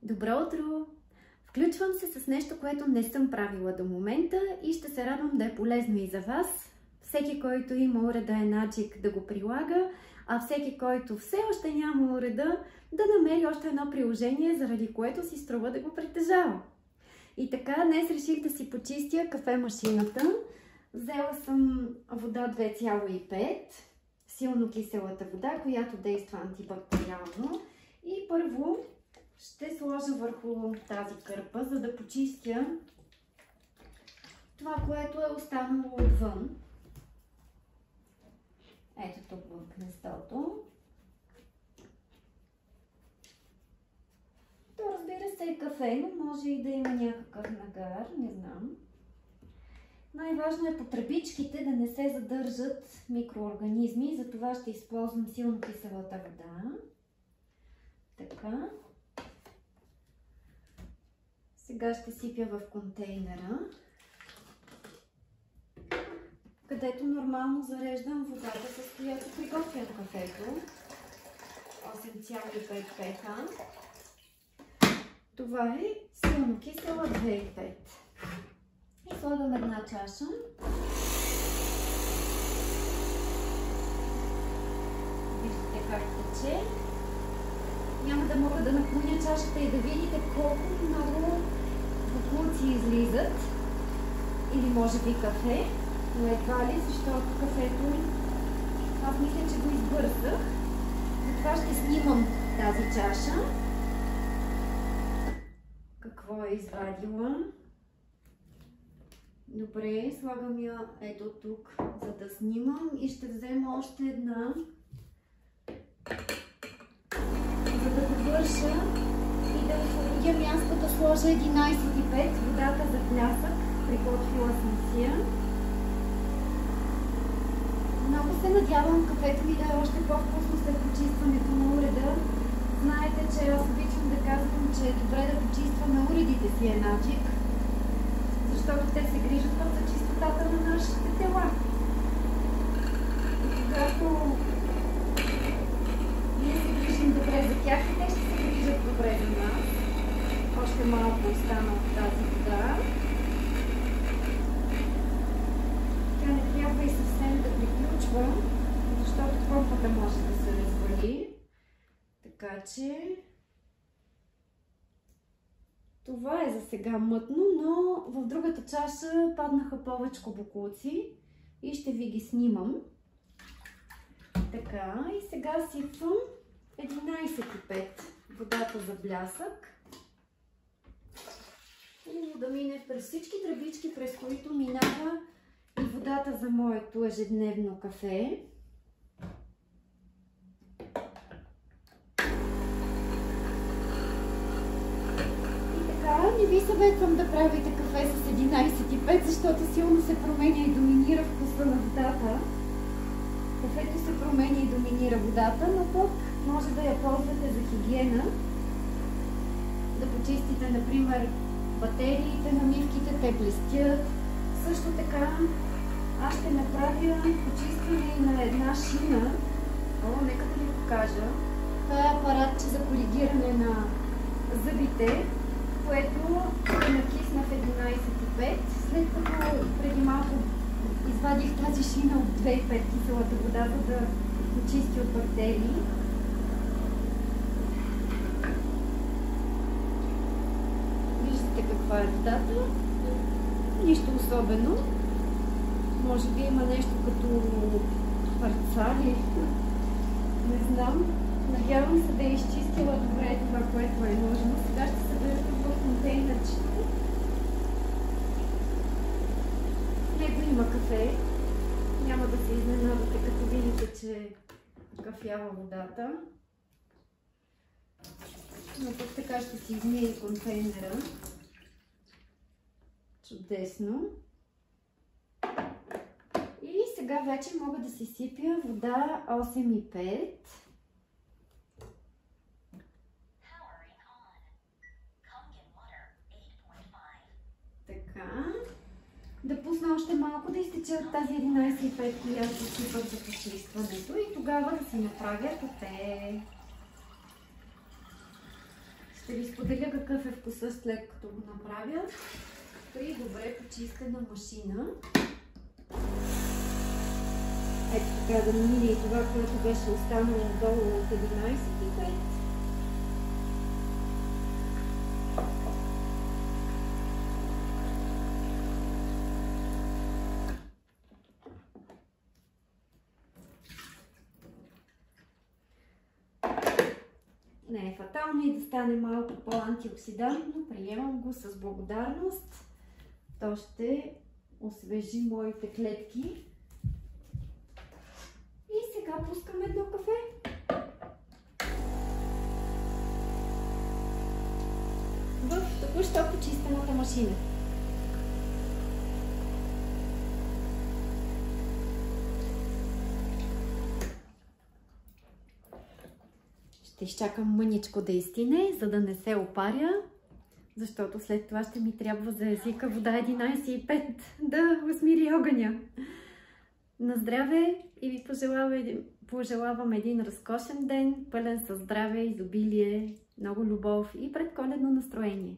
Добро утро! Включвам се с нещо, което не съм правила до момента и ще се радвам да е полезно и за вас. Всеки, който има уреда Енаджик, да го прилага, а всеки, който все още няма уреда, да намери още едно приложение, заради което си струва да го притежава. И така, днес реших да си почистя кафе-машината. Взела съм вода 2,5, силно киселата вода, която действа антибактериално. И първо ще сложа върху тази кърпа, за да почистя това, което е останало отвън. Ето тук в гнездото. То, разбира се, е кафе, но може и да има някакъв нагар, не знам. Най-важно е по тръбичките да не се задържат микроорганизми, затова ще използвам силно киселата вода. Така. Сега ще сипя в контейнера, където нормално зареждам водата, с която приготвям кафето. 8,5 pH. Това е силно кисела 2,5. И слагам една чаша. Виждате как тече. Няма да мога да наклоня чашата и да видите колко много боклуци излизат. Или може би кафе, но едва ли, защото кафето аз мисля, че го избързах. Затова ще снимам тази чаша. Какво е извадила? Добре, слагам я ето тук, за да снимам и ще взема още една, за да довърша и да освободя място да сложа 11,5 водата за плясък. Приготвила съм си я. Много се надявам кафето ми да е още по-вкусно след почистването на уреда. Знаете, че аз обичам да казвам, че е добре да почистваме уредите си Енаджик, защото те се грижат за чистотата на нашите тела. И когато ние се грижим добре за тях, и те ще се грижат добре за нас. Още малко остана от тази вода. Тя не трябва и съвсем да приключва, защото помпата може да се развали. Така че това е за сега мътно, но в другата чаша паднаха повече боклуци и ще ви ги снимам. Така, и сега сипвам 11,5 водата за блясък. И да мине през всички тръбички, през които минава и водата за моето ежедневно кафе. Не ви съветвам да правите кафе с 11,5, защото силно се променя и доминира вкуса на водата. Кафето се променя и доминира водата, но пък може да я ползвате за хигиена. Да почистите, например, батериите на мивките, те блестят. Също така аз ще направя почистване на една шина. Нека да ви покажа. Това е апаратче за коригиране на зъбите, което е накисна в 11,5, след като преди малко извадих тази шина от 2,5 киселата вода, за да почисти от бактерии. Виждате каква е водата. Нищо особено. Може би има нещо като парцали. Не знам. Надявам се да е изчистила добре това, което е нужно. Сега ще събера в контейнерчето. В него има кафе. Няма да се изненадате, като видите, че е кафява водата. Но пък така ще си измия контейнера. Чудесно. И сега вече мога да си сипя вода 8,5. Да пусна още малко да изтече от тази 11,5, която сипах за почистването, и тогава да си направя кафе. Ще ви споделя какъв е вкусът след като го направя при добре почистена машина. Ето така да мине и това, което беше останало долу от 11,5. Не е фатално и да стане малко по-антиоксидантно. Приемам го с благодарност. То ще освежи моите клетки. И сега пускам едно кафе. В току-що почистената машина. Ще изчакам мъничко да изстине, за да не се опаря, защото след това ще ми трябва за езика вода 11,5 да усмири огъня. На здраве и ви пожелавам един разкошен ден, пълен със здраве, изобилие, много любов и предколедно настроение.